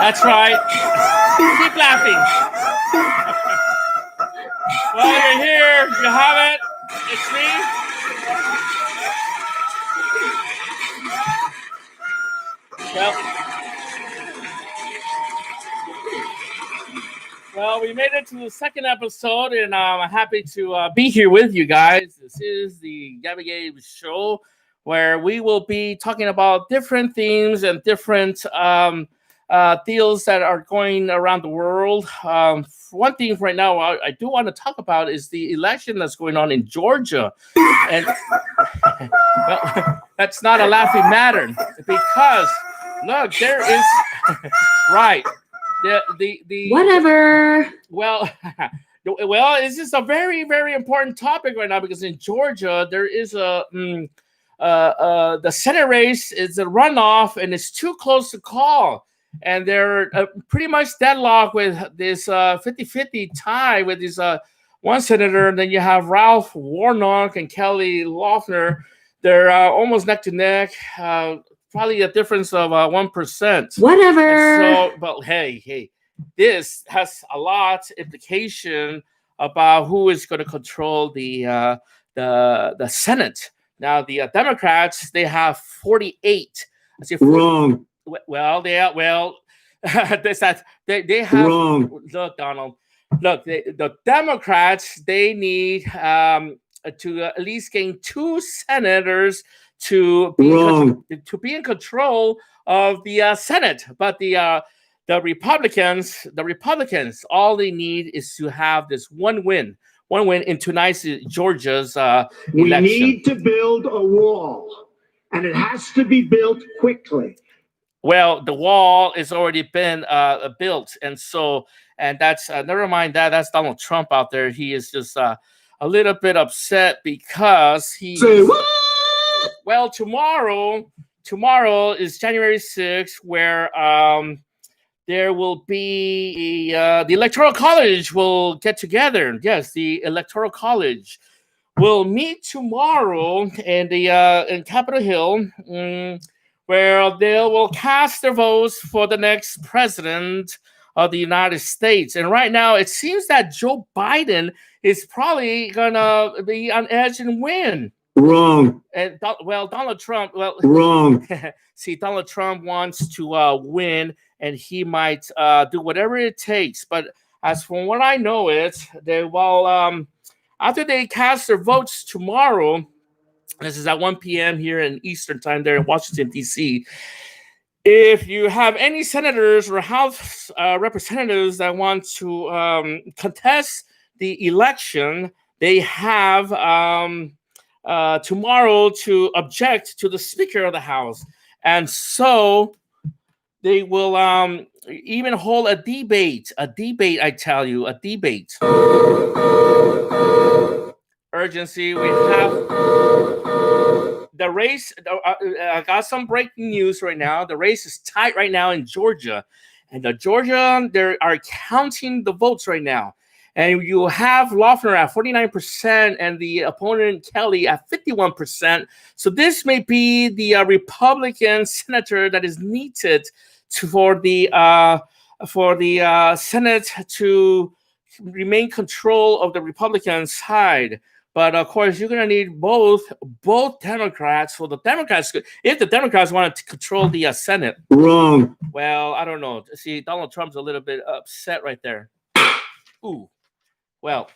That's right. Keep laughing. Well, you're here. You have it. It's me. Well, we made it to the second episode, and I'm happy to be here with you guys. This is the Gabby Gabe Show, where we will be talking about different themes and different deals that are going around the world. One thing right now I do want to talk about is the election that's going on in Georgia. And well, that's not a laughing matter because, look, there is, right. The Whatever. Well, this is a very, very important topic right now because in Georgia there is the Senate race is a runoff and it's too close to call, and they're pretty much deadlocked with this 50-50 tie with this one senator. And then you have Ralph Warnock and Kelly Loeffler. They're almost neck to neck. Probably a difference of 1%. Whatever. But hey, this has a lot of implication about who is going to control the Senate. Now the Democrats, they have 48. I say 40. Wrong. Well, they have. Wrong. Look, Donald. Look, the Democrats, they need to at least gain 2 senators to be in control of the Senate. But the Republicans, all they need is to have this one win in tonight's Georgia's We election. need to build a wall, and it has to be built quickly. Well, the wall has already been built, and that's never mind that. That's Donald Trump out there. He is just a little bit upset because he. Say what? Well, tomorrow is January 6th, where there will be the Electoral College will get together. Yes, the Electoral College will meet tomorrow in Capitol Hill, where they will cast their votes for the next president of the United States. And right now, it seems that Joe Biden is probably gonna be on edge and win. Wrong. And Donald Trump. Wrong. See, Donald Trump wants to win, and he might do whatever it takes. But as from what I know, they will after they cast their votes tomorrow. This is at 1 p.m. here in Eastern time, there in Washington D.C. If you have any senators or House representatives that want to contest the election, they have tomorrow to object to the Speaker of the House. And so they will even hold a debate, I tell you, a debate. Urgency, we have the race. I got some breaking news right now. The race is tight right now in Georgia. And Georgia, they are counting the votes right now. And you have Loeffler at 49% and the opponent Kelly at 51%. So this may be the Republican senator that is needed for the Senate to remain control of the Republican side. But of course, you're gonna need both Democrats. For the Democrats, if the Democrats wanted to control the Senate. Wrong. Well, I don't know. See, Donald Trump's a little bit upset right there. Ooh. Well,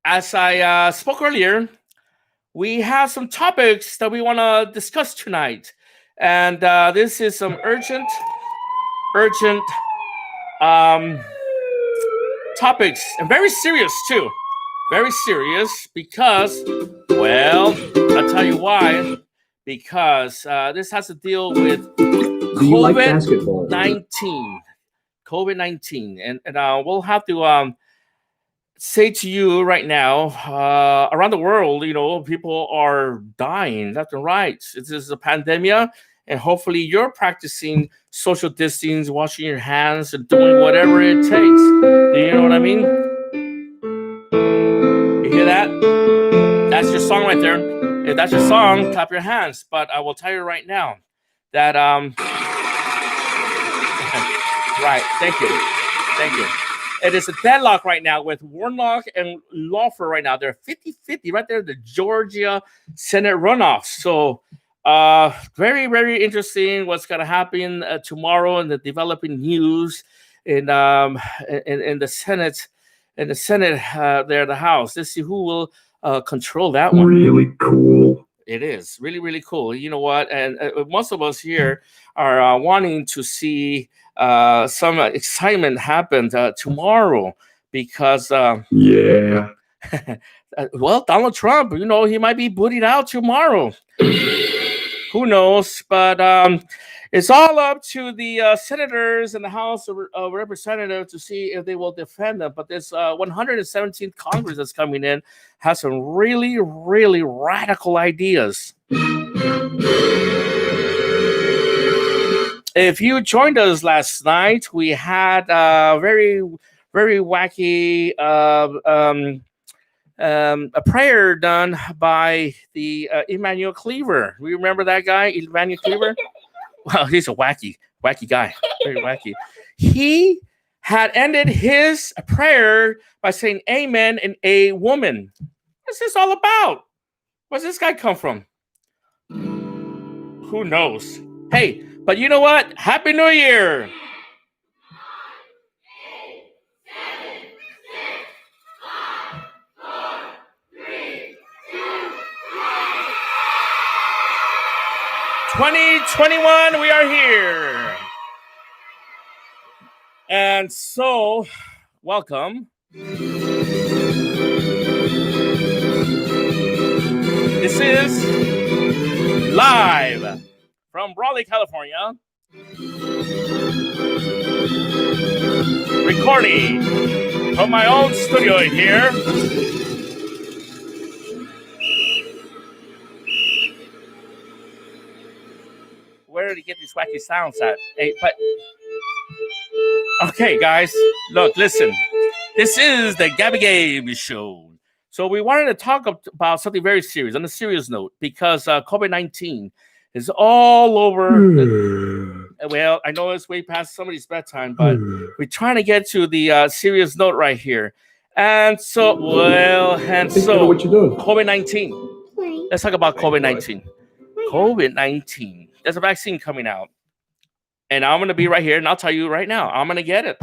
as I spoke earlier, we have some topics that we want to discuss tonight. And this is some urgent topics, and very serious too. Very serious because, well, I'll tell you why. Because this has to deal with COVID-19. COVID-19, and we'll have to say to you right now, around the world, people are dying left and right. This is a pandemic, and hopefully you're practicing social distancing, washing your hands, and doing whatever it takes. Do you know what I mean? You hear that? That's your song right there. If that's your song, clap your hands. But I will tell you right now that Right. Thank you. Thank you. It is a deadlock right now with Warnock and Lawfer right now. They're 50-50 right there, the Georgia Senate runoff. So very, very interesting what's going to happen tomorrow in the developing news in the Senate. In the Senate, there, the House. Let's see who will control that one. Really cool. It is really, really cool. You know what? And most of us here are wanting to see some excitement happen tomorrow because, Yeah. well, Donald Trump, you know, he might be booted out tomorrow. Who knows? But it's all up to the senators and the House of Representatives to see if they will defend them. But this 117th Congress that's coming in has some really, really radical ideas. If you joined us last night, we had a very, very wacky a prayer done by the Emmanuel Cleaver. We remember that guy, Emmanuel Cleaver? Well, he's a wacky guy, very wacky. He had ended his prayer by saying amen and a woman. What's this all about? Where's this guy come from? Who knows? Hey, but you know what? Happy New Year! 2021, we are here. And so, welcome. This is live from Raleigh, California. Recording from my own studio here. Where did he get these wacky sounds at? Hey, but okay, guys, look, listen. This is the Gabby Gabe Show. So we wanted to talk about something very serious, on a serious note, because COVID-19 is all over. Well, I know it's way past somebody's bedtime, but we're trying to get to the serious note right here. And so, what you doing? COVID-19. Let's talk about COVID-19. COVID-19. There's a vaccine coming out. And I'm going to be right here, and I'll tell you right now, I'm going to get it.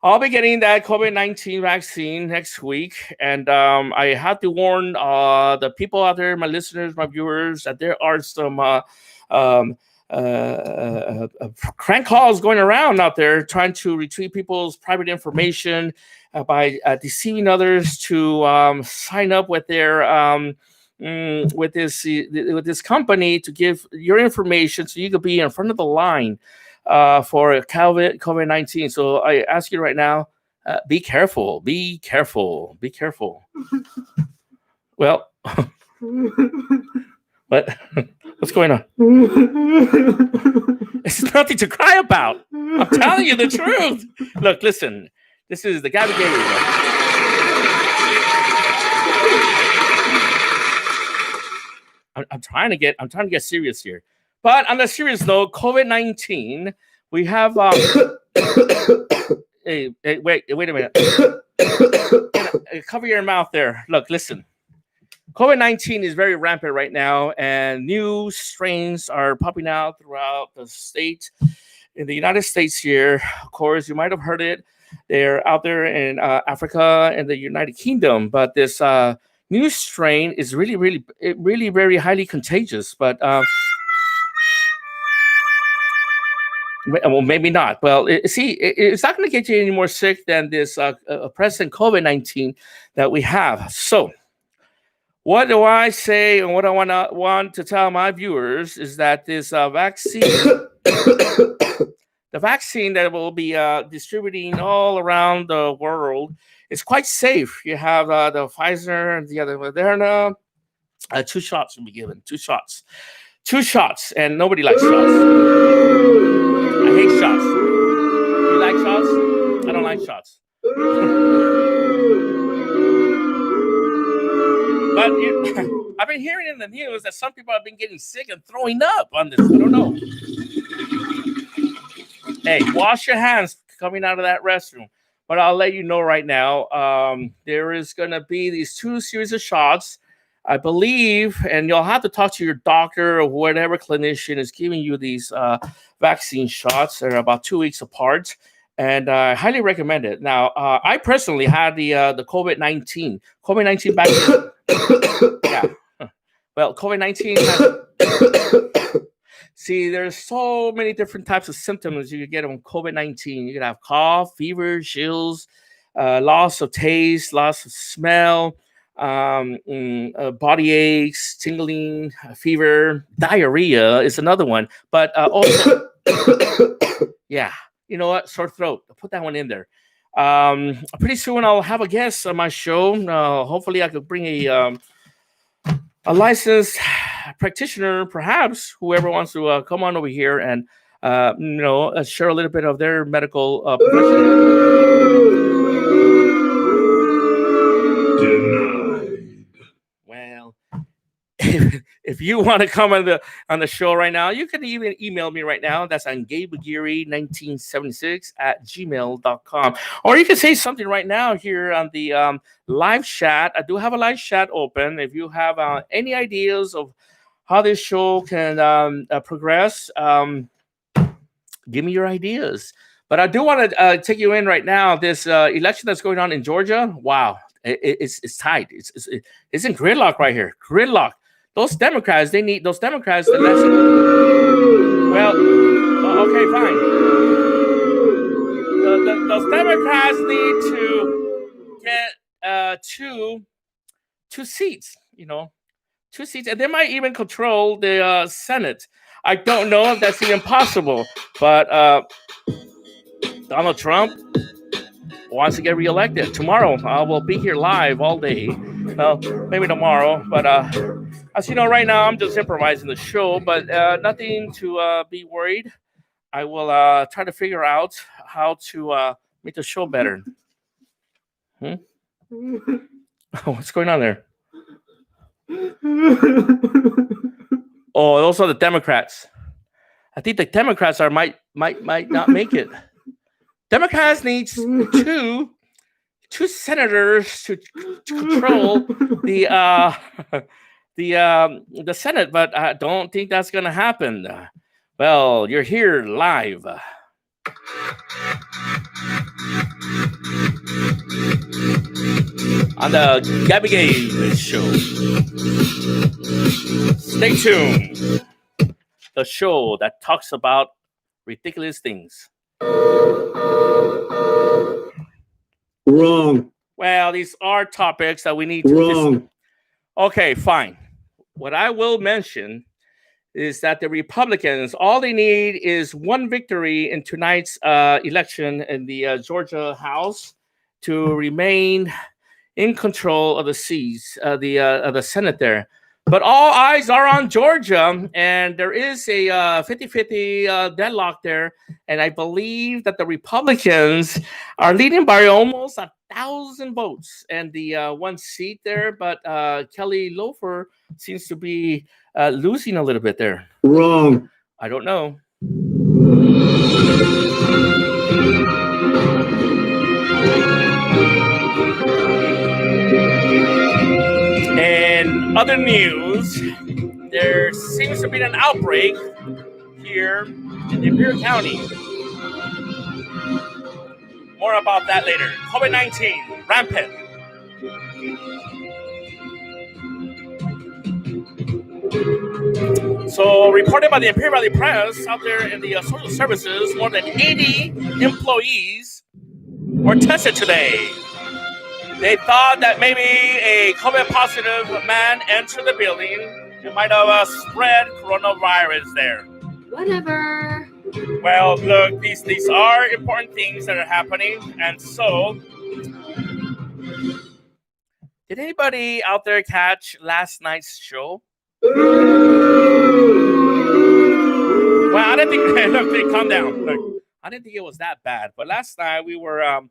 I'll be getting that COVID-19 vaccine next week. And I have to warn the people out there, my listeners, my viewers, that there are some crank calls going around out there trying to retrieve people's private information by deceiving others to sign up with their with this company to give your information so you could be in front of the line for COVID-19. So I ask you right now, be careful. Well, what's going on? It's nothing to cry about. I'm telling you the truth. Look, listen. This is the Gabby Gabe. I'm trying to get serious here. But on a serious note, COVID-19, we have hey, wait a minute. Cover your mouth there. Look, listen. COVID-19 is very rampant right now, and new strains are popping out throughout the state. In the United States here, of course, you might have heard it. They're out there in Africa and the United Kingdom, but this new strain is really very highly contagious. But well, maybe not. Well, it's not going to get you any more sick than this present COVID-19 that we have. So, what do I say, and what I want to tell my viewers is that this vaccine, the vaccine that will be distributing all around the world, is quite safe. You have the Pfizer and the other Moderna. 2 shots will be given. 2 shots. 2 shots, and nobody likes shots. I hate shots. You like shots? I don't like shots. But I've been hearing in the news that some people have been getting sick and throwing up on this. I don't know. Hey, wash your hands coming out of that restroom. But I'll let you know right now, there is going to be these 2 series of shots, I believe, and you'll have to talk to your doctor or whatever clinician is giving you these vaccine shots. They're about 2 weeks apart, and I highly recommend it. Now, I personally had the COVID-19 vaccine. Yeah. Well, COVID-19 see, there's so many different types of symptoms you could get on COVID-19. You could have cough, fever, chills, loss of taste, loss of smell, body aches, tingling, fever, diarrhea is another one. But also, yeah, you know what? Sore throat. I'll put that one in there. Pretty soon I'll have a guest on my show. Hopefully I could bring a licensed practitioner, perhaps whoever wants to come on over here and share a little bit of their medical profession. Denied. Well, if you want to come on the show right now, you can even email me right now. That's on gabeaguirre1976@gmail.com. Or you can say something right now here on the live chat. I do have a live chat open. If you have any ideas of how this show can progress, give me your ideas. But I do want to take you in right now. This election that's going on in Georgia, wow, it's tight. It's in gridlock right here. Gridlock. Those Democrats, they need those Democrats. Well, okay, fine. Those Democrats need to get two seats. 2 seats, and they might even control the Senate. I don't know if that's even possible, but Donald Trump wants to get reelected. Tomorrow, I will be here live all day. Well, maybe tomorrow, but as you know, right now, I'm just improvising the show, but nothing to be worried. I will try to figure out how to make the show better. What's going on there? Oh, those are the Democrats. I think the Democrats might not make it. Democrats need two senators to control the Senate, but I don't think that's going to happen. Well, you're here live. On the Gabby Gay Show. Stay tuned. The show that talks about ridiculous things. Wrong. Well, these are topics that we need to discuss. Okay, fine. What I will mention is that the Republicans, all they need is one victory in tonight's election in the Georgia House to remain in control of the seats, the Senate there. But all eyes are on Georgia, and there is a 50-50 deadlock there. And I believe that the Republicans are leading by almost 1,000 votes and the one seat there. But Kelly Loeffler seems to be losing a little bit there. Wrong. I don't know. In other news, there seems to be an outbreak here in Imperial County. More about that later. COVID-19, rampant. So, reported by the Imperial Valley Press, out there in the social services, more than 80 employees were tested today. They thought that maybe a COVID positive man entered the building and might have spread coronavirus there. Whatever. Well, look, these are important things that are happening. And so, did anybody out there catch last night's show? Well, I didn't think. Look, calm down. Look, I didn't think it was that bad. But last night we were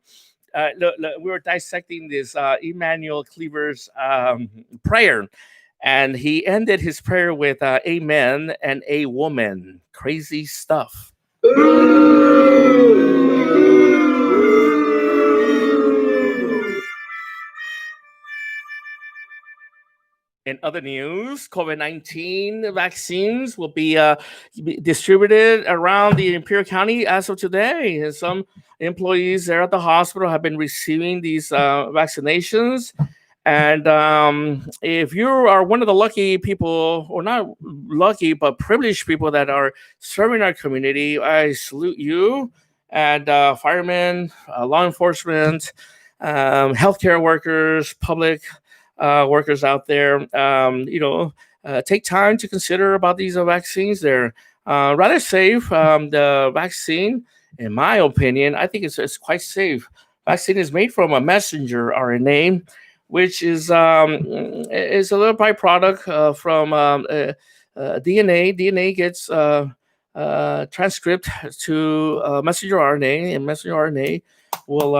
we were dissecting this Emmanuel Cleaver's prayer, and he ended his prayer with "Amen" and "A woman." Crazy stuff. In other news, COVID-19 vaccines will be distributed around the Imperial County as of today. And some employees there at the hospital have been receiving these vaccinations. And if you are one of the lucky people, or not lucky, but privileged people that are serving our community, I salute you. And firemen, law enforcement, healthcare workers, public workers out there, take time to consider about these vaccines. They're rather safe. The vaccine, in my opinion, I think it's quite safe. Vaccine is made from a messenger RNA, which is a little byproduct from DNA. DNA gets transcript to messenger RNA, and messenger RNA will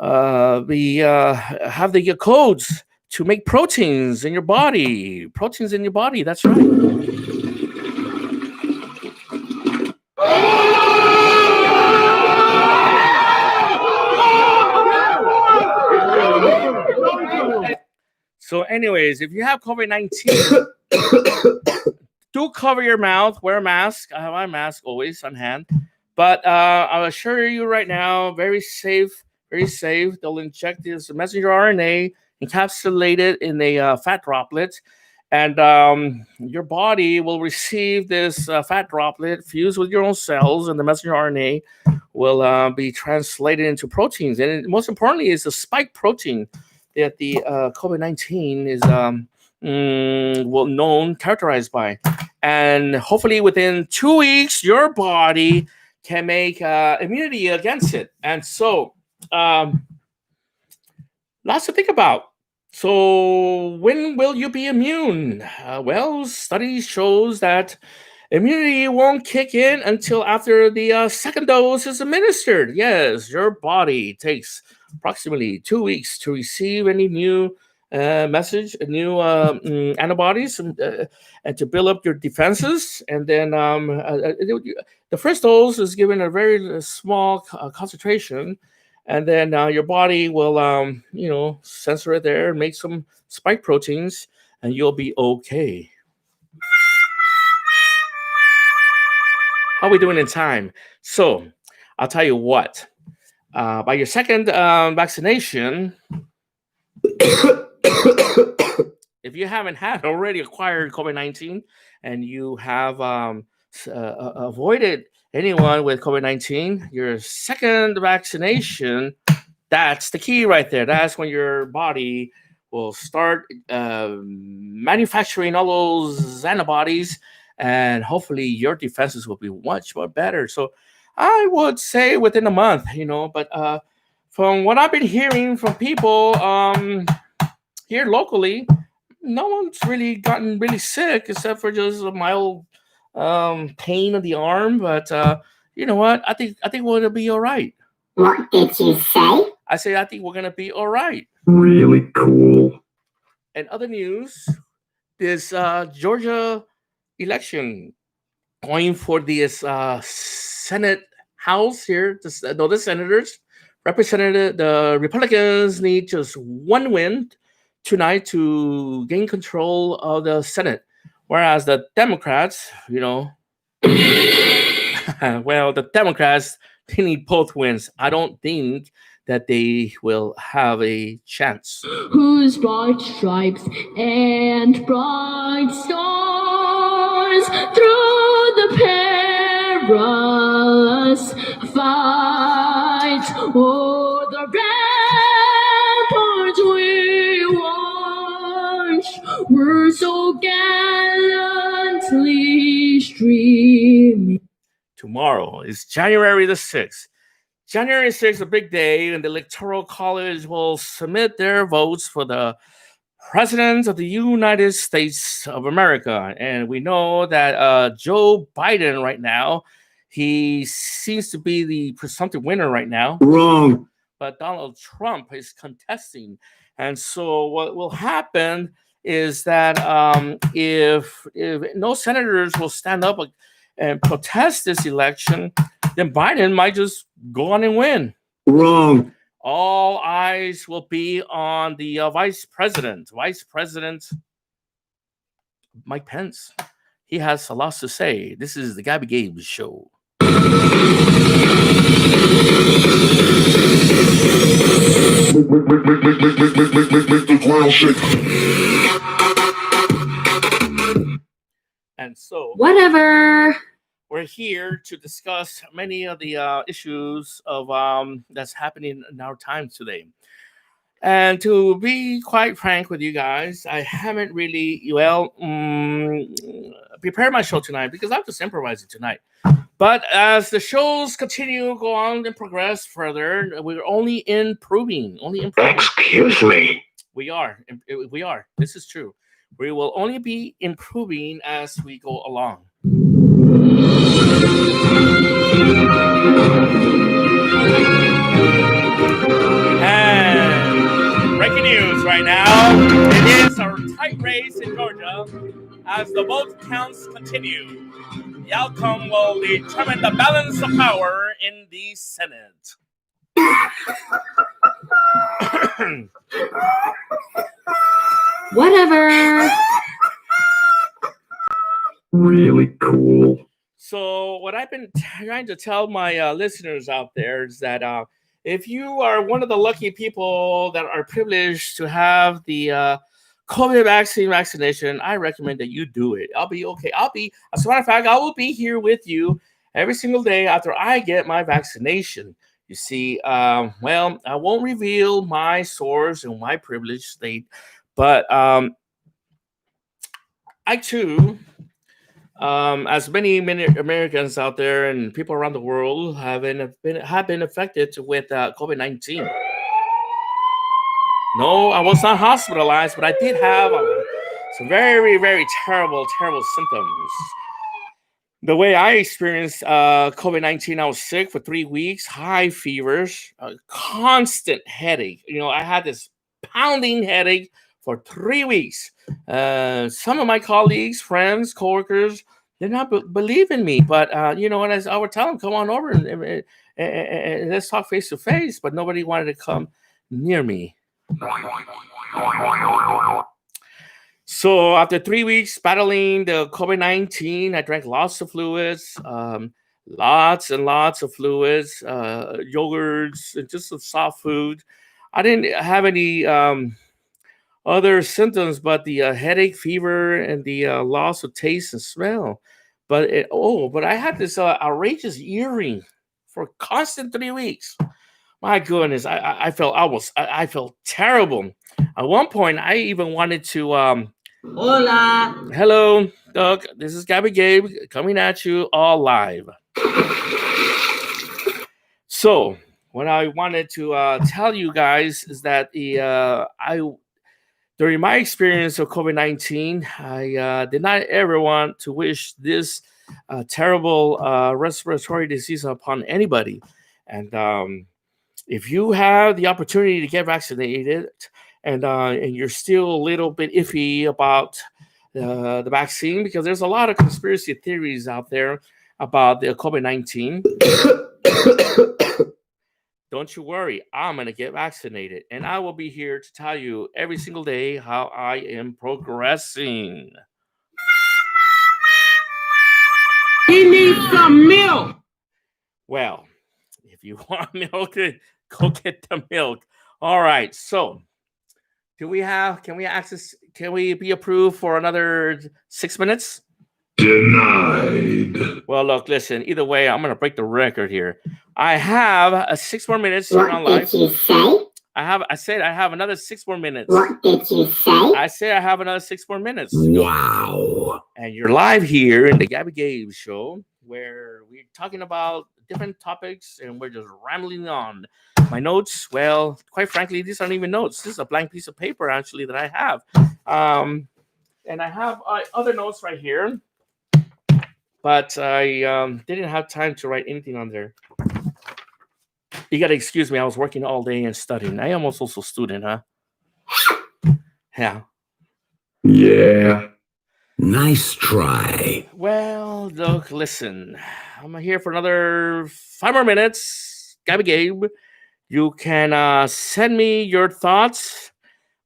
have the codes to make proteins in your body. Proteins in your body. That's right. So, anyways, if you have COVID-19, do cover your mouth, wear a mask. I have my mask always on hand. But I'll assure you right now, very safe, very safe. They'll inject this messenger RNA encapsulated in a fat droplet, and your body will receive this fat droplet fused with your own cells, and the messenger RNA will be translated into proteins. And most importantly, is the spike protein that the COVID-19 is characterized by. And hopefully within 2 weeks, your body can make immunity against it. And so lots to think about. So when will you be immune? Well, studies shows that immunity won't kick in until after the second dose is administered. Yes, your body takes approximately 2 weeks to receive any new new antibodies, and to build up your defenses. And then the first dose is given a very small concentration, and then your body will censor it there and make some spike proteins, and you'll be okay. How are we doing in time? So I'll tell you what. By your second vaccination, if you haven't had already acquired COVID-19 and you have avoided anyone with COVID-19, your second vaccination, that's the key right there. That's when your body will start manufacturing all those antibodies, and hopefully your defenses will be much more better. So I would say within a month, but from what I've been hearing from people here locally, no one's really gotten really sick except for just a mild pain of the arm. But you know what? I think we're gonna be all right. What did you say? I say I think we're gonna be all right. Really cool. And other news, this Georgia election going for this Senate House here. The senators, representative, the Republicans need just one win tonight to gain control of the Senate, whereas the Democrats, well, the Democrats, they need both wins. I don't think that they will have a chance. Whose bright stripes and bright stars through the perilous fight, o'er the ramparts we watched, were so gallantly streaming. Tomorrow is January the 6th. January 6th, a big day, and the Electoral College will submit their votes for the President of the United States of America. And we know that Joe Biden right now, he seems to be the presumptive winner right now. Wrong. But Donald Trump is contesting. And so what will happen is that if no senators will stand up and protest this election, then Biden might just go on and win. Wrong. All eyes will be on the Vice President Mike Pence. He has a lot to say. This is the Gabby Gabe Show. And so, Whatever. we're here to discuss many of the issues of that's happening in our time today. And to be quite frank with you guys, I haven't really prepared my show tonight because I'm just improvising tonight. But as the shows continue, go on and progress further, we're only improving. Excuse me. We are. This is true. We will only be improving as we go along. And breaking news right now, it is our tight race in Georgia as the vote counts continue. The outcome will determine the balance of power in the Senate. Whatever. Really cool. So what I've been trying to tell my listeners out there is that if you are one of the lucky people that are privileged to have the COVID vaccination, I recommend that you do it. I'll be okay. As a matter of fact, I will be here with you every single day after I get my vaccination. You see, well, I won't reveal my source and my privileged state, but I too, as many Americans out there and people around the world have been affected with COVID-19. No, I was not hospitalized, but I did have some very, very terrible symptoms. The way I experienced COVID-19, I was sick for 3 weeks, high fevers, constant headache. I had this pounding headache for 3 weeks. Some of my colleagues, friends, coworkers, did not believe in me. But you know what? As I would tell them, come on over and let's talk face to face. But nobody wanted to come near me. So after 3 weeks battling the COVID-19, I drank lots of fluids, lots and lots of fluids, yogurts, and just some soft food. I didn't have any other symptoms but the headache, fever, and the loss of taste and smell. But I had this outrageous earring for a constant 3 weeks. My goodness, I felt terrible. At one point, I even wanted to. Hola. Hello, Doug. This is Gabby Gabe coming at you all live. So, what I wanted to tell you guys is that during my experience of COVID-19, I did not ever want to wish this terrible respiratory disease upon anybody. And if you have the opportunity to get vaccinated and you're still a little bit iffy about the vaccine, because there's a lot of conspiracy theories out there about the COVID-19, don't you worry. I'm going to get vaccinated, and I will be here to tell you every single day how I am progressing. He needs some milk. Well, if you want milk, go get the milk. All right. So, can we be approved for another 6 minutes? Denied. Well, look, listen. Either way, I'm going to break the record here. I have 6 more minutes here on live. What did you say? I said I have another 6 more minutes. What did you say? I said I have another 6 more minutes. Wow. And you're live here in the Gabby Gabe Show, where we're talking about different topics and we're just rambling on. My notes, well, quite frankly, these aren't even notes. This is a blank piece of paper, actually, that I have. And I have other notes right here, but I didn't have time to write anything on there. You got to excuse me. I was working all day and studying. I am also a student, huh? Yeah. Yeah. Nice try. Well, look, listen. I'm here for another 5 more minutes. Gabby Gabe, you can send me your thoughts.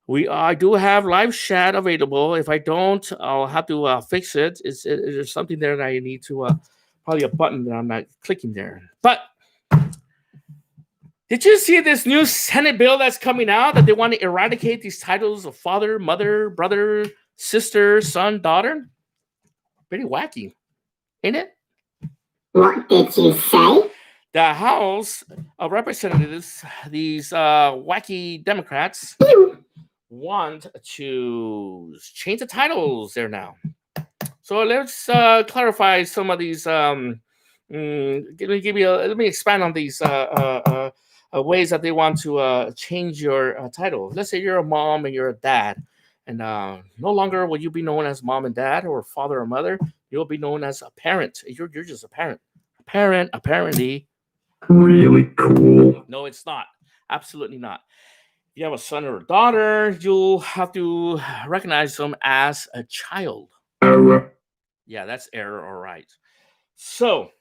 I do have live chat available. If I don't, I'll have to fix it. Is there something there that I need to probably a button that I'm not clicking there? But did you see this new Senate bill that's coming out that they want to eradicate these titles of father, mother, brother, sister, son, daughter? Pretty wacky, ain't it? What did you say? The House of Representatives, these wacky Democrats, want to change the titles there now. So let's clarify some of these. Let me expand on these ways that they want to change your title. Let's say you're a mom and you're a dad, and no longer will you be known as mom and dad or father or mother. You'll be known as a parent. You're just a parent. A parent, apparently. Really cool. No, it's not. Absolutely not. If you have a son or a daughter, you'll have to recognize them as a child. Error. Yeah, that's error, all right. So,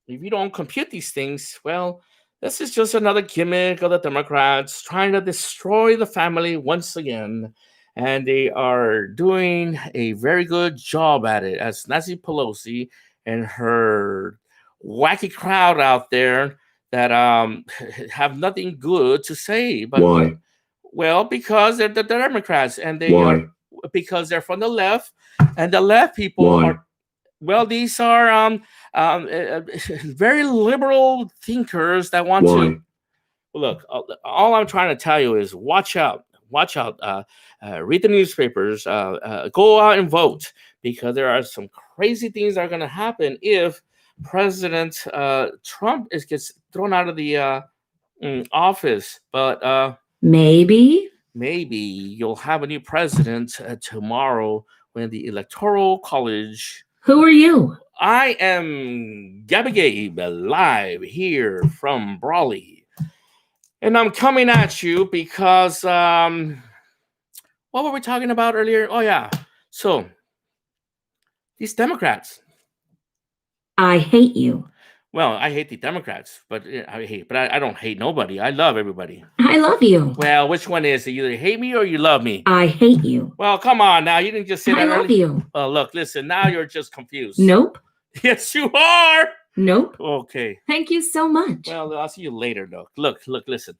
if you don't compute these things, well, this is just another gimmick of the Democrats trying to destroy the family once again. And they are doing a very good job at it, as Nancy Pelosi and her wacky crowd out there that have nothing good to say. But Why? well, because they're the Democrats, and Why? because they're from the left, and the left people Why? are, well, these are very liberal thinkers that want Why? to look. All I'm trying to tell you is watch out. Watch out. Read the newspapers. Go out and vote, because there are some crazy things that are going to happen if President Trump gets thrown out of the office. But Maybe. maybe you'll have a new president tomorrow when the Electoral College. Who are you? I am Gabby Gabe, live here from Brawley. And I'm coming at you because, what were we talking about earlier? Oh, yeah. So, these Democrats. I hate you. Well, I hate the Democrats, but I don't hate nobody. I love everybody. I love you. Well, which one is it? You either hate me or you love me. I hate you. Well, come on now. You didn't just say I that love earlier. you. Look, listen. Now you're just confused. Nope. Yes, you are. Nope. Okay. Thank you so much. Well, I'll see you later, though. Look, listen.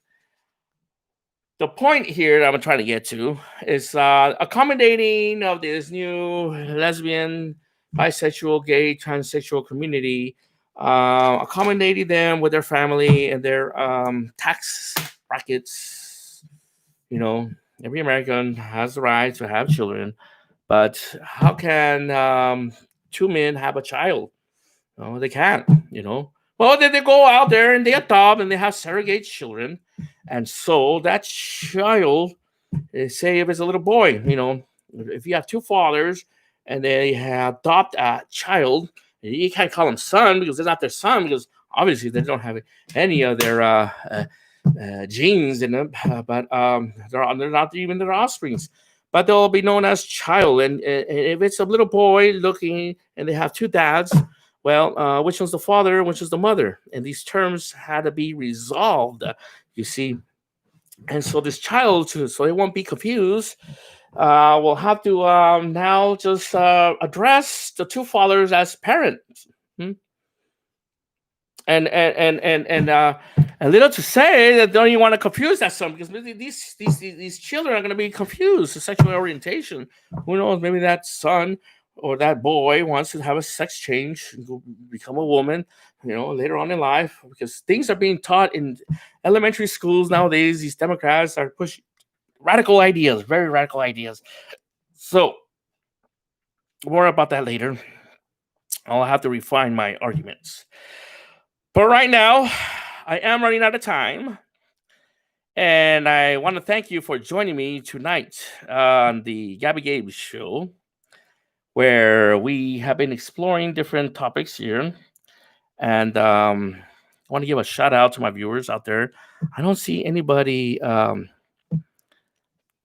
The point here that I'm trying to get to is accommodating of this new lesbian, bisexual, gay, transsexual community, accommodating them with their family and their tax brackets. You know, every American has the right to have children, but how can two men have a child? No, they can't, you know. Well, then they go out there and they adopt and they have surrogate children. And so that child, say if it's a little boy, you know, if you have two fathers and they adopt a child, you can't call them son because they're not their son, because obviously they don't have any of their genes in them, but they're not even their offsprings. But they'll be known as child. And if it's a little boy looking and they have two dads, well, which one's the father, which is the mother? And these terms had to be resolved, you see. And so this child, so they won't be confused, will have to now just address the two fathers as parents. And a little to say that don't even want to confuse that son, because these children are going to be confused the sexual orientation. Who knows? Maybe that son or that boy wants to have a sex change and go become a woman, you know, later on in life, because things are being taught in elementary schools nowadays. These Democrats are pushing radical ideas, very radical ideas. So more about that later. I'll have to refine my arguments. But right now, I am running out of time. And I want to thank you for joining me tonight on the Gabby Gabe Show, where we have been exploring different topics here. And I want to give a shout out to my viewers out there. I don't see anybody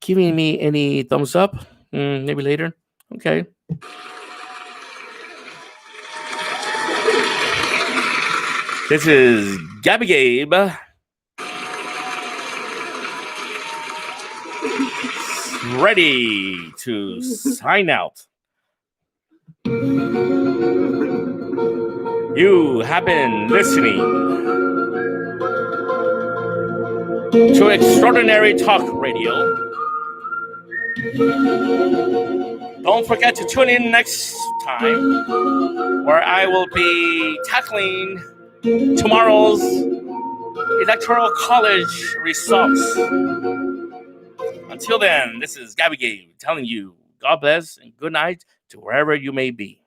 giving me any thumbs up. Maybe later. Okay. This is Gabby Gabe. Ready to sign out. You have been listening to Extraordinary Talk Radio. Don't forget to tune in next time, where I will be tackling tomorrow's Electoral College results. Until then, this is Gabby Gabe telling you God bless and good night to wherever you may be.